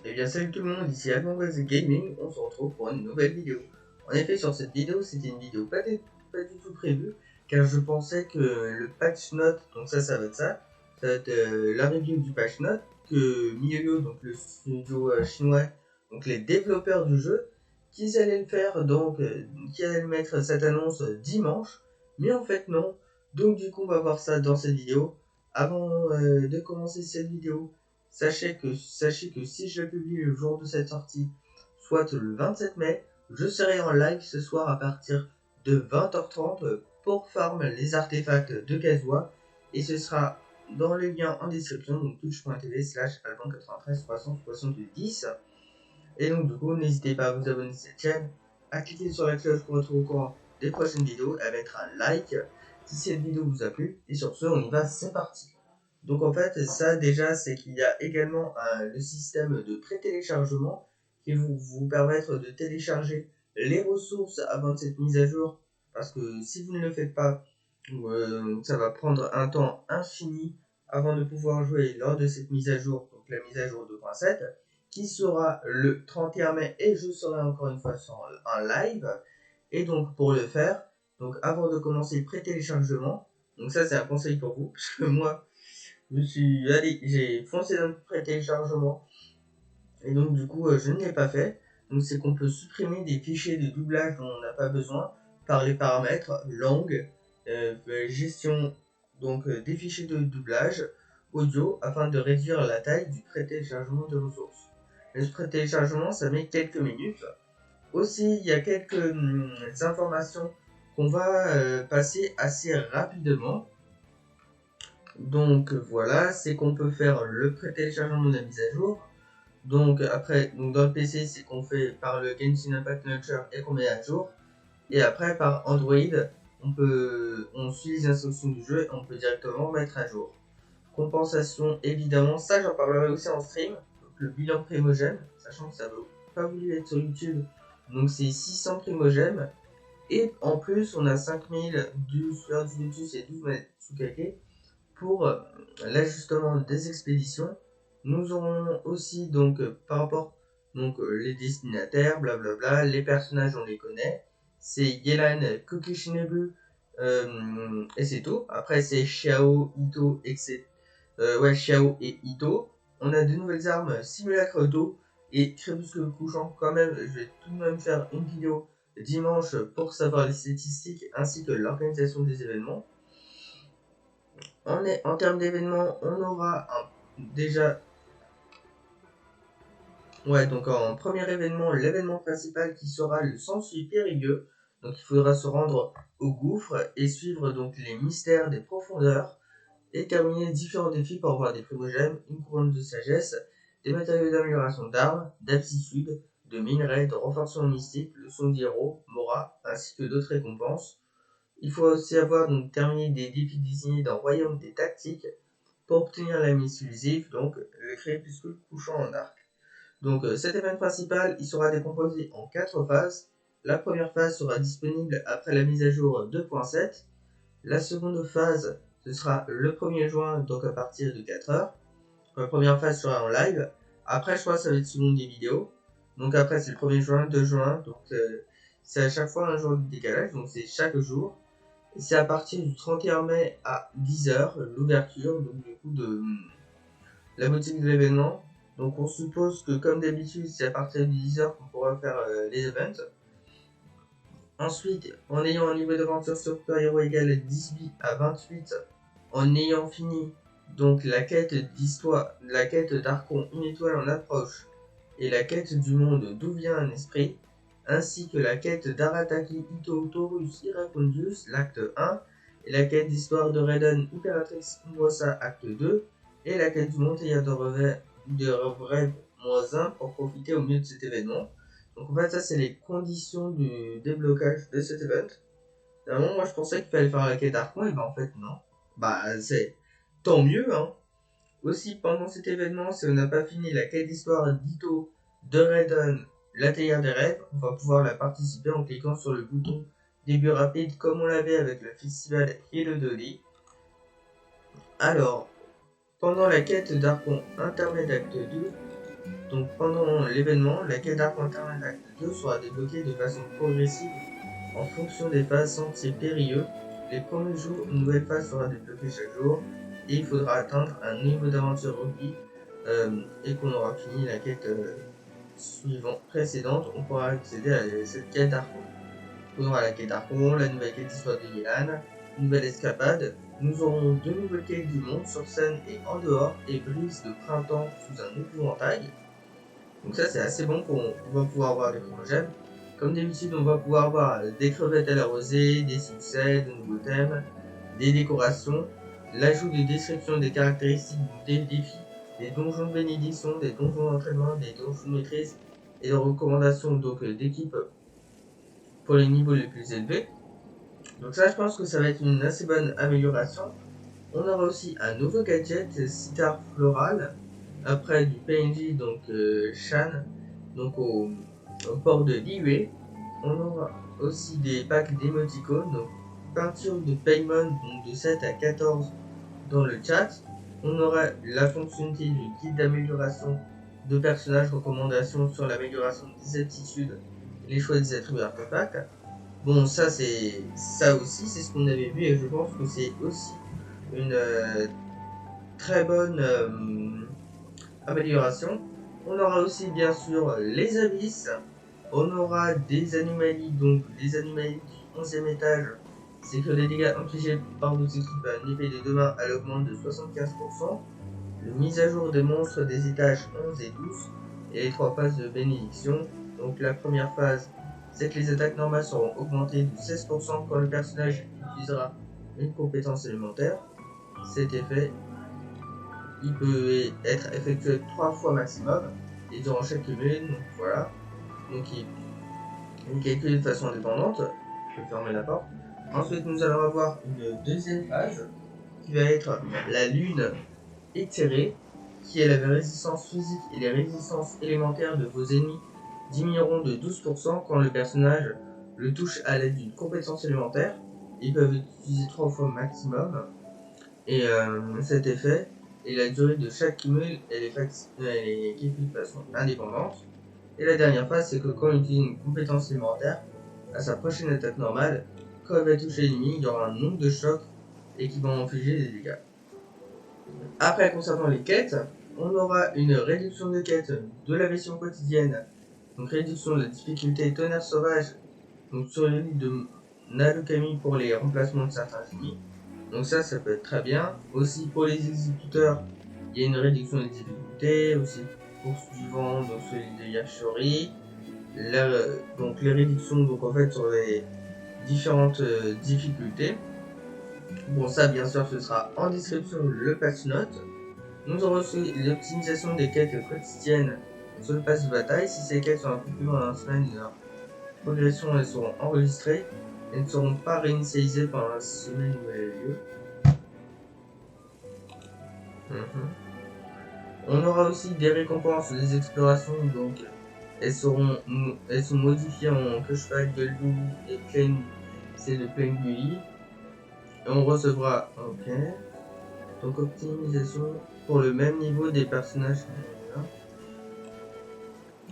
Eh bien salut tout le monde, ici Among Us Gaming, on se retrouve pour une nouvelle vidéo. En effet sur cette vidéo, c'était une vidéo pas du tout prévue, car je pensais que le patch note, donc ça va être ça va être la review du patch note, que MiYoYo, donc le studio chinois, donc les développeurs du jeu, qu'ils allaient le faire, donc qui allaient mettre cette annonce dimanche, mais en fait non. Donc du coup on va voir ça dans cette vidéo. Avant de commencer cette vidéo, sachez que si je la publie le jour de cette sortie, soit le 27 mai, je serai en live ce soir à partir de 20h30 pour farm les artefacts de Kazuha, et ce sera dans le lien en description, donc twitch.tv/alban93 370. Et donc du coup, n'hésitez pas à vous abonner à cette chaîne, à cliquer sur la cloche pour être au courant des prochaines vidéos, à mettre un like si cette vidéo vous a plu. Et sur ce, on y va, c'est parti. Donc en fait, ça déjà, c'est qu'il y a également le système de pré-téléchargement qui va vous permettre de télécharger les ressources avant de cette mise à jour. Parce que si vous ne le faites pas, ça va prendre un temps infini avant de pouvoir jouer lors de cette mise à jour, donc la mise à jour 2.7, qui sera le 31 mai, et je serai encore une fois en live. Et donc pour le faire, donc avant de commencer le pré-téléchargement, donc ça c'est un conseil pour vous, parce que moi, j'ai foncé dans le pré-téléchargement, et donc du coup je ne l'ai pas fait. Donc c'est qu'on peut supprimer des fichiers de doublage dont on n'a pas besoin par les paramètres langue, gestion, donc des fichiers de doublage audio, afin de réduire la taille du pré-téléchargement de ressources. Le pré-téléchargement ça met quelques minutes. Aussi il y a quelques informations qu'on va passer assez rapidement. Donc voilà, c'est qu'on peut faire le pré-téléchargement de la mise à jour. Donc après, donc dans le PC, c'est qu'on fait par le Genshin Impact Launcher et qu'on met à jour. Et après par Android, on suit les instructions du jeu et on peut directement mettre à jour. Compensation, évidemment, ça j'en parlerai aussi en stream. Donc le bilan primogème, sachant que ça veut pas voulu être sur YouTube. Donc c'est 600 primogèmes. Et en plus, on a 5000 du fleur du Lotus et 12 Matsukake pour l'ajustement des expéditions. Nous aurons aussi donc par rapport les destinataires, blablabla, les personnages on les connaît. C'est Yelan, Kokishinobu, et c'est tout. Après c'est Xiao, Ito, etc. Xiao et Ito. On a de nouvelles armes, simulacre d'eau et crépuscule couchant. Quand même, je vais tout de même faire une vidéo dimanche pour savoir les statistiques ainsi que l'organisation des événements. En termes d'événements, on aura déjà. Ouais, donc en premier événement, l'événement principal qui sera le Sensui périlleux. Donc il faudra se rendre au gouffre et suivre donc les mystères des profondeurs et terminer différents défis pour avoir des primogèmes, une couronne de sagesse, des matériaux d'amélioration d'armes, d'aptitude, de minerais, de renforcement mystique, le son d'Hiro, Mora, ainsi que d'autres récompenses. Il faut aussi avoir donc terminé des défis désignés dans Royaume des Tactiques pour obtenir la mise exclusive, donc le crépuscule couchant en arc. Donc cet événement principal, il sera décomposé en 4 phases. La première phase sera disponible après la mise à jour 2.7. La seconde phase, ce sera le 1er juin, donc à partir de 4h. La première phase sera en live. Après, je crois que ça va être selon des vidéos. Donc après, c'est le 1er juin, 2 juin. Donc c'est à chaque fois un jour de décalage, donc c'est chaque jour. Et c'est à partir du 31 mai à 10h, l'ouverture donc du coup de la boutique de l'événement. Donc on suppose que comme d'habitude, c'est à partir de 10h qu'on pourra faire les events. Ensuite, en ayant un niveau d'aventure Super Hero égal à 18 à 28, en ayant fini donc la quête d'histoire, la quête d'Archon, une étoile en approche, et la quête du monde d'où vient un esprit, ainsi que la quête d'Arataki Ito Taurus Iracondius, l'acte 1, et la quête d'histoire de Raiden Imperatrix Umbosa, acte 2, et la quête du Monteillard de Rêve -1 pour profiter au mieux de cet événement. Donc en fait, ça c'est les conditions du déblocage de cet event. Normalement, moi je pensais qu'il fallait faire la quête Archon, et ben en fait non. Bah c'est tant mieux hein. Aussi pendant cet événement, si on n'a pas fini la quête d'histoire d'Ito, de Raiden, l'atelier des rêves, on va pouvoir la participer en cliquant sur le bouton début rapide comme on l'avait avec le festival Hilodoli. Alors, pendant la quête d'Archon Internet Acte 2, Donc pendant l'événement, la quête d'arc interne acte 2 sera débloquée de façon progressive en fonction des phases sentiers périlleux. Les premiers jours, une nouvelle phase sera débloquée chaque jour et il faudra atteindre un niveau d'aventure requis et qu'on aura fini la quête précédente, on pourra accéder à cette quête d'Archon. On aura la quête d'Archon, la nouvelle quête d'histoire de Milan, une nouvelle escapade. Nous aurons deux nouvelles quêtes du monde sur scène et en dehors et brise de printemps sous un épouvantail. Donc ça c'est assez bon, on va pouvoir voir des promogènes. Comme d'habitude, on va pouvoir voir des crevettes à la rosée, des succès, de nouveaux thèmes, des décorations, l'ajout de description des caractéristiques des défis, des donjons de bénédiction, des donjons d'entraînement, des donjons de maîtrise et de recommandations d'équipe pour les niveaux les plus élevés. Donc ça, je pense que ça va être une assez bonne amélioration. On aura aussi un nouveau gadget, Citar Floral, après du PNJ, donc Shan, donc au port de Liyue. On aura aussi des packs d'émoticônes, donc peinture de Paimon, donc de 7 à 14 dans le chat. On aura la fonctionnalité du guide d'amélioration de personnages, recommandations sur l'amélioration des aptitudes et les choix des attributs artefacts. Bon, ça aussi, c'est ce qu'on avait vu et je pense que c'est aussi une très bonne amélioration. On aura aussi bien sûr les abysses. On aura des anomalies, donc les anomalies du 11e étage, c'est que les dégâts infligés par vos équipes à un effet de 2 mains, elle augmente de 75%. La mise à jour des monstres des étages 11 et 12 et les 3 phases de bénédiction. Donc la première phase, c'est que les attaques normales seront augmentées de 16% quand le personnage utilisera une compétence élémentaire. Cet effet, il peut être effectué 3 fois maximum et durant chaque cumul, donc voilà. Donc il calcule de façon indépendante. Je vais fermer la porte. Ensuite, nous allons avoir une deuxième phase qui va être la lune éthérée, qui est la résistance physique et les résistances élémentaires de vos ennemis diminueront de 12% quand le personnage le touche à l'aide d'une compétence élémentaire. Ils peuvent utiliser 3 fois maximum. Et cet effet et la durée de chaque cumul, elle est calculée de façon indépendante. Et la dernière phase, c'est que quand on utilise une compétence élémentaire, à sa prochaine attaque normale, quand elle va toucher l'ennemi, il y aura un nombre de chocs et qui vont infliger des dégâts. Après, concernant les quêtes, on aura une réduction de quêtes de la version quotidienne, donc réduction de la difficulté tonnerre sauvage, donc sur l'île de Narukami pour les remplacements de certains ennemis. Donc ça peut être très bien. Aussi pour les exécuteurs, il y a une réduction des difficultés, aussi poursuivant donc celui de Yashori. Donc les réductions donc en fait sur les différentes difficultés. Bon ça bien sûr ce sera en description le patch note. Nous aurons aussi l'optimisation des quêtes quotidiennes sur le pass de bataille. Si ces quêtes sont un peu plus loin dans la semaine, leur progression elles seront enregistrées. Elles ne seront pas réinitialisées pendant la semaine où elle a lieu. On aura aussi des récompenses des explorations, donc elles sont modifiées en Flashback de Lou et Plain, c'est de Plain Gully. Et on recevra, ok, donc optimisation pour le même niveau des personnages.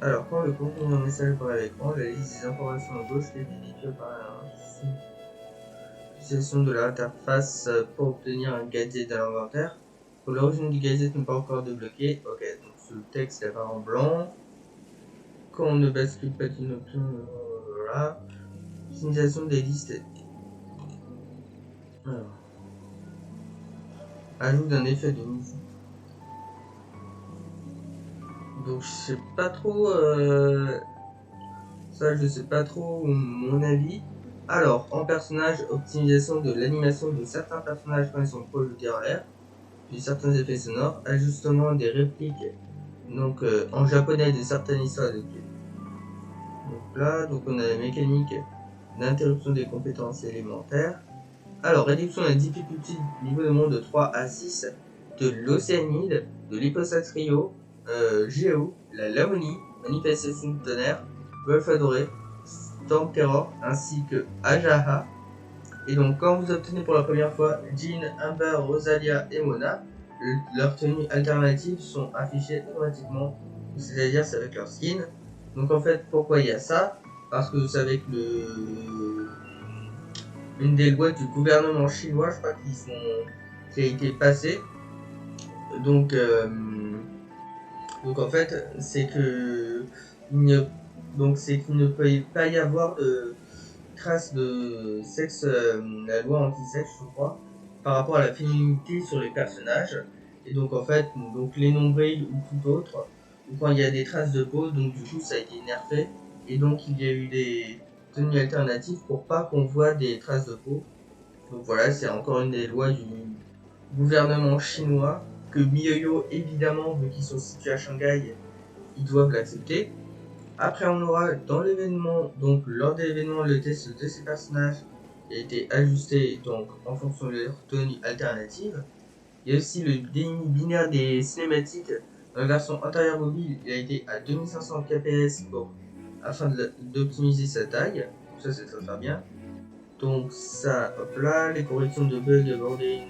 Alors quand le contenu d'un message apparaît à l'écran, la liste des informations à gauche est indiquée par la utilisation de l'interface pour obtenir un gadget dans l'inventaire. Pour l'origine du gadget n'est pas encore débloquée. Ok, donc ce texte apparaît en blanc. Quand on ne bascule pas d'une option, voilà. Optimisation des listes. Alors. Ajout d'un effet de mouvement. Donc je sais pas trop. Ça, je sais pas trop mon avis. Alors, en personnage, optimisation de l'animation de certains personnages quand ils sont projetés en l'air. Puis certains effets sonores, ajustement des répliques donc en japonais de certaines histoires de clés. Donc là, donc on a la mécanique d'interruption des compétences élémentaires. Alors, réduction de la difficulté du niveau de monde de 3 à 6 de l'Océanide, de l'Hyposatrio, Géo, la Lamonie, Manifestation de tonnerre, Wolf adoré, Storm Terror, ainsi que Ajaha. Et donc, quand vous obtenez pour la première fois Jean, Amber, Rosalia et Mona, leurs tenues alternatives sont affichées automatiquement c'est-à-dire c'est avec leur skin. Donc en fait, pourquoi il y a ça? Parce que c'est avec une des lois du gouvernement chinois, je crois, qui a été passée. Donc, en fait, c'est que c'est qu'il ne peut pas y avoir de traces de sexe, la loi anti-sexe, je crois, par rapport à la féminité sur les personnages. Et donc en fait, donc les nombrils ou tout autre, ou quand il y a des traces de peau, donc du coup ça a été nerfé. Et donc il y a eu des tenues alternatives pour pas qu'on voit des traces de peau. Donc voilà, c'est encore une des lois du gouvernement chinois que MiYoYo, évidemment, vu qu'ils sont situés à Shanghai, ils doivent l'accepter. Après, on aura dans l'événement, donc lors de l'événement, le test de ces personnages a été ajusté donc en fonction de leur tenue alternative. Il y a aussi le déni binaire des cinématiques. Dans la version antérieure mobile, il a été à 2500 kps afin d'optimiser sa taille. Donc ça, c'est très bien. Donc ça, hop là, les corrections de bugs abordées.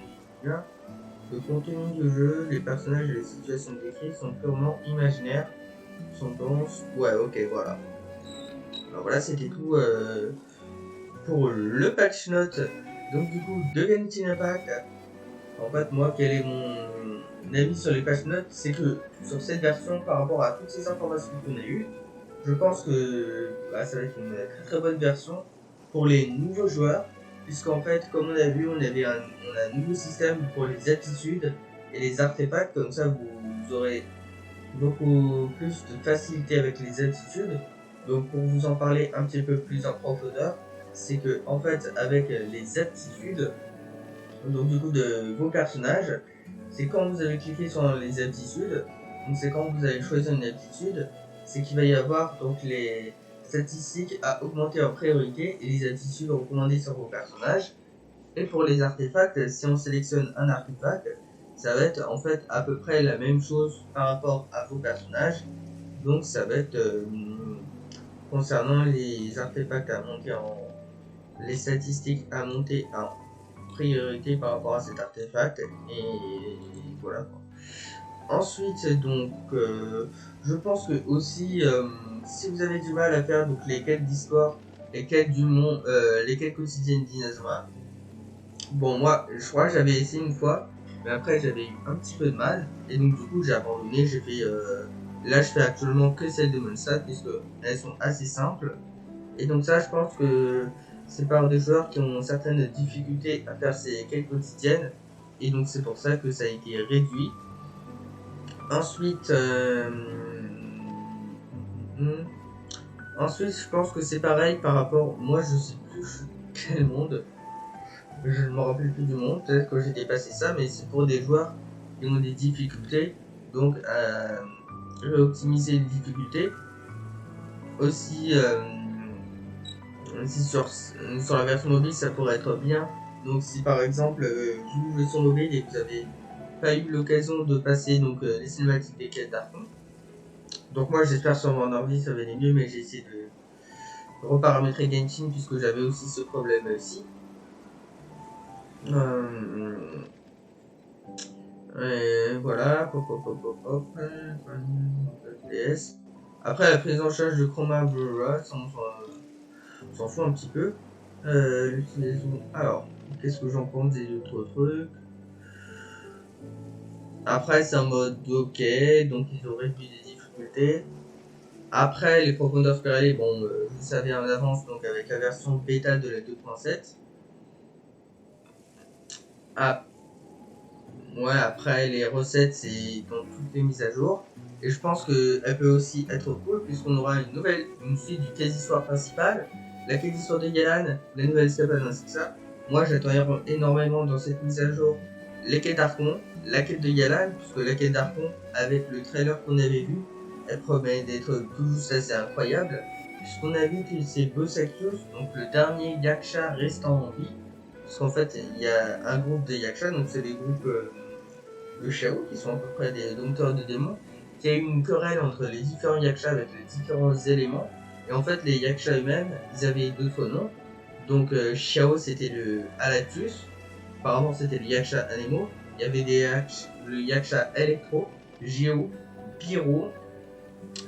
Le contenu du jeu, les personnages et les situations décrites sont purement imaginaires. Sont denses. Ouais, ok, voilà. Alors voilà, c'était tout pour le patch note. Donc du coup, de Genshin Impact. En fait, moi, quel est mon avis sur les patch notes? C'est que sur cette version, par rapport à toutes ces informations qu'on a eues, je pense que ça va être une très très bonne version pour les nouveaux joueurs. Puisqu'en fait, comme on a vu, on a un nouveau système pour les aptitudes et les artefacts. Comme ça, vous aurez beaucoup plus de facilité avec les aptitudes. Donc pour vous en parler un petit peu plus en profondeur, c'est que en fait avec les aptitudes, donc du coup de vos personnages, c'est quand vous avez cliqué sur les aptitudes, donc c'est quand vous allez choisir une aptitude, c'est qu'il va y avoir donc les statistiques à augmenter en priorité et les aptitudes recommandées sur vos personnages. Et pour les artefacts, si on sélectionne un artefact, ça va être en fait à peu près la même chose par rapport à vos personnages. Donc ça va être concernant les artefacts à monter les statistiques à monter en priorité par rapport à cet artefact. Et voilà quoi. Ensuite, donc, je pense que aussi, si vous avez du mal à faire donc, les quêtes d'histoire, les quêtes du monde, les quêtes quotidiennes d'Inazuma, bon, moi, je crois que j'avais essayé une fois, mais après j'avais eu un petit peu de mal, et donc du coup j'ai abandonné, j'ai fait... là je fais actuellement que celles de Mondstadt, puisque elles sont assez simples, et donc ça je pense que c'est par des joueurs qui ont certaines difficultés à faire ces quêtes quotidiennes, et donc c'est pour ça que ça a été réduit. Ensuite, ensuite je pense que c'est pareil par rapport... Moi je sais plus quel monde... Je ne me rappelle plus du monde, peut-être que j'ai dépassé ça, mais c'est pour des joueurs qui ont des difficultés, donc optimiser les difficultés. Aussi, sur la version mobile, ça pourrait être bien. Donc si par exemple, vous jouez sur mobile et que vous n'avez pas eu l'occasion de passer donc, les cinématiques des quêtes d'Archon, donc moi j'espère sur mon ordi ça va aller mieux, mais j'ai essayé de reparamétrer Genshin puisque j'avais aussi ce problème aussi. Et voilà, PS. Après la prise en charge de Chroma Blura, on s'en fout un petit peu. L'utilisation. Alors, qu'est-ce que j'en pense des autres trucs? Après, c'est un mode ok, donc ils ont réduit les difficultés. Après, les profondeurs spiralées, bon, vous savez en avance, donc avec la version bêta de la 2.7. Ah, ouais, après les recettes, c'est dans toutes les mises à jour. Et je pense qu'elle peut aussi être cool puisqu'on aura une suite du quasi-histoire principale, la quasi-histoire de Yalan, la nouvelle escapade, ainsi que ça. Moi, j'attends énormément dans cette mise à jour les quêtes d'Archon, la quête de Yalan, puisque la quête d'Archon, avec le trailer qu'on avait vu, elle promet d'être tout juste assez incroyable. Puisqu'on a vu que c'est Bosakios, donc le dernier Yaksha restant en vie. Parce qu'en fait, il y a un groupe de Yaksha, donc c'est des groupes de Shao, qui sont à peu près des dompteurs de démons, qui a eu une querelle entre les différents Yaksha avec les différents éléments. Et en fait, les Yaksha eux-mêmes, ils avaient d'autres noms. Donc, Xiao, c'était le Alatus. Apparemment, c'était le Yaksha Anemo. Il y avait le Yaksha Electro, Geo, Pyro,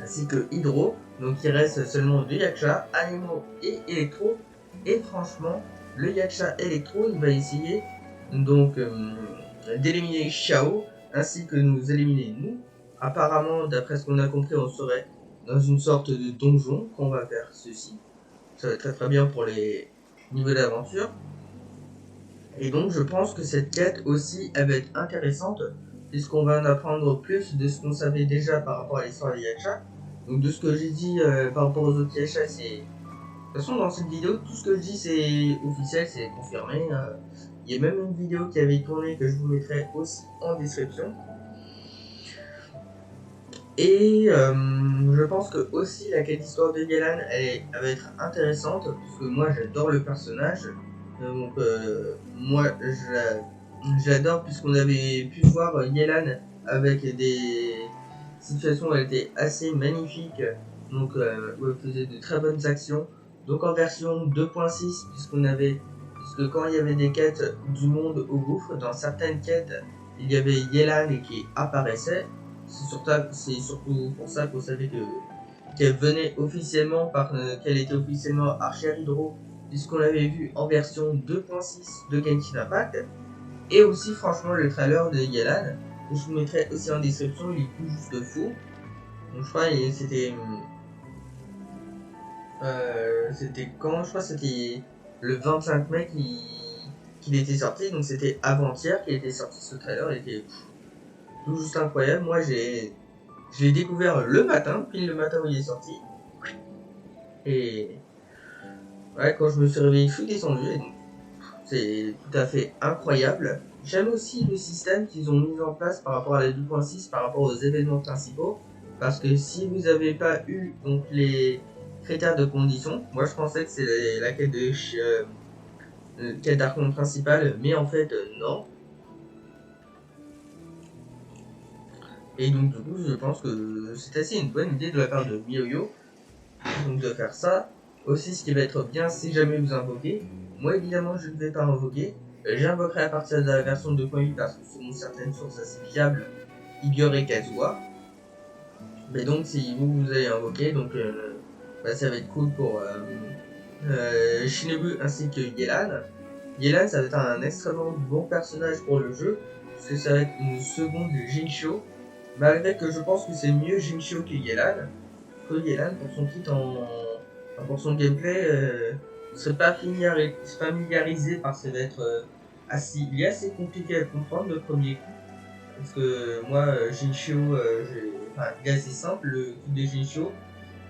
ainsi que Hydro. Donc il reste seulement 2 Yaksha, Anemo et Electro. Et franchement, le Yaksha Electro, il va essayer donc d'éliminer Xiao, ainsi que nous éliminer nous. Apparemment, d'après ce qu'on a compris, on serait dans une sorte de donjon qu'on va faire ceci. Ça va être très très bien pour les niveaux d'aventure. Et donc je pense que cette quête aussi, elle va être intéressante, puisqu'on va en apprendre plus de ce qu'on savait déjà par rapport à l'histoire des Yaksha. Donc de ce que j'ai dit par rapport aux autres Yaksha, c'est... De toute façon, dans cette vidéo, tout ce que je dis, c'est officiel, c'est confirmé. Il y a même une vidéo qui avait tourné que je vous mettrai aussi en description. Et je pense que aussi la quête d'histoire de Yelan, elle va être intéressante, parce que moi j'adore le personnage. Donc moi j'adore, puisqu'on avait pu voir Yelan avec des situations où elle était assez magnifique, donc où elle faisait de très bonnes actions. Donc en version 2.6, puisque quand il y avait des quêtes du monde au gouffre, dans certaines quêtes, il y avait Yelan qui apparaissait. C'est surtout pour ça qu'on savait qu'elle venait officiellement, qu'elle était officiellement Archer Hydro, puisqu'on l'avait vu en version 2.6 de Genshin Impact. Et aussi franchement le trailer de Yelan, que je vous mettrai aussi en description, il est tout juste fou. Donc je crois que c'était quand, je crois que c'était le 25 mai qu'il était sorti, donc c'était avant-hier qu'il était sorti ce trailer, il était tout juste incroyable. Moi je l'ai découvert le matin, pile le matin où il est sorti. Et ouais, quand je me suis réveillé, je suis descendu. Et donc, c'est tout à fait incroyable. J'aime aussi le système qu'ils ont mis en place par rapport à la 2.6, par rapport aux événements principaux. Parce que si vous n'avez pas eu donc, les critères de conditions, moi je pensais que c'est la quête quête d'archon principale, mais en fait non. Et donc du coup je pense que c'est assez une bonne idée de la part de MiYoYo, donc de faire ça. Aussi ce qui va être bien si jamais vous invoquez, moi évidemment je ne vais pas invoquer, j'invoquerai à partir de la version 2.8 parce que selon certaines sources assez fiables, Igor et Kazuha. Mais donc si vous allez invoquer, donc ça va être cool pour Shinobu ainsi que Yelan. Yelan ça va être un extrêmement bon personnage pour le jeu, parce que ça va être une seconde Jincho, malgré que je pense que c'est mieux Jincho que Yelan. Pour son kit pour son gameplay, ne serait pas familiarisé parce que ça va être il est assez compliqué à comprendre le premier coup. Parce que moi, Jincho, il est assez simple le kit de Jincho,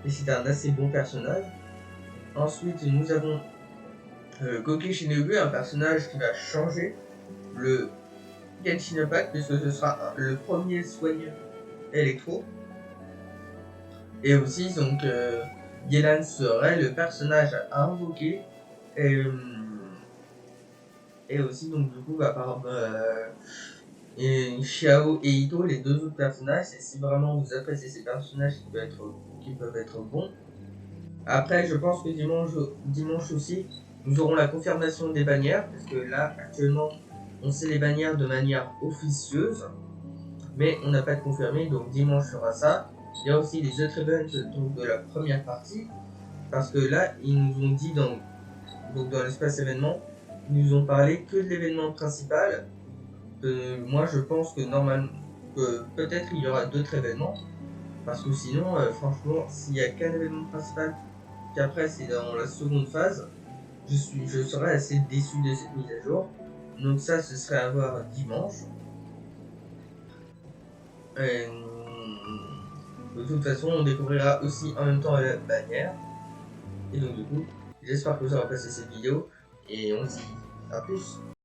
et c'est un assez bon personnage. Ensuite, nous avons Goki Shinobu, un personnage qui va changer le Genshin Impact, puisque ce sera le premier soigneur électro. Et aussi, donc, Yelan serait le personnage à invoquer. Et aussi, donc, du coup, par exemple, Xiao et Ito, les deux autres personnages, et si vraiment vous appréciez ces personnages qui peuvent être bons. Après, je pense que dimanche aussi, nous aurons la confirmation des bannières, parce que là, actuellement, on sait les bannières de manière officieuse, mais on n'a pas de confirmé, donc dimanche sera ça. Il y a aussi les autres events donc, de la première partie, parce que là, ils nous ont dit dans l'espace événement, ils nous ont parlé que de l'événement principal. Moi, je pense que normalement, peut-être il y aura d'autres événements, parce que sinon, franchement, s'il n'y a qu'un événement principal, qu'après c'est dans la seconde phase, je serais assez déçu de cette mise à jour. Donc ça, ce serait à voir dimanche. De toute façon, on découvrira aussi en même temps la bannière. Et donc du coup, j'espère que vous aurez apprécié cette vidéo. Et on se dit à plus.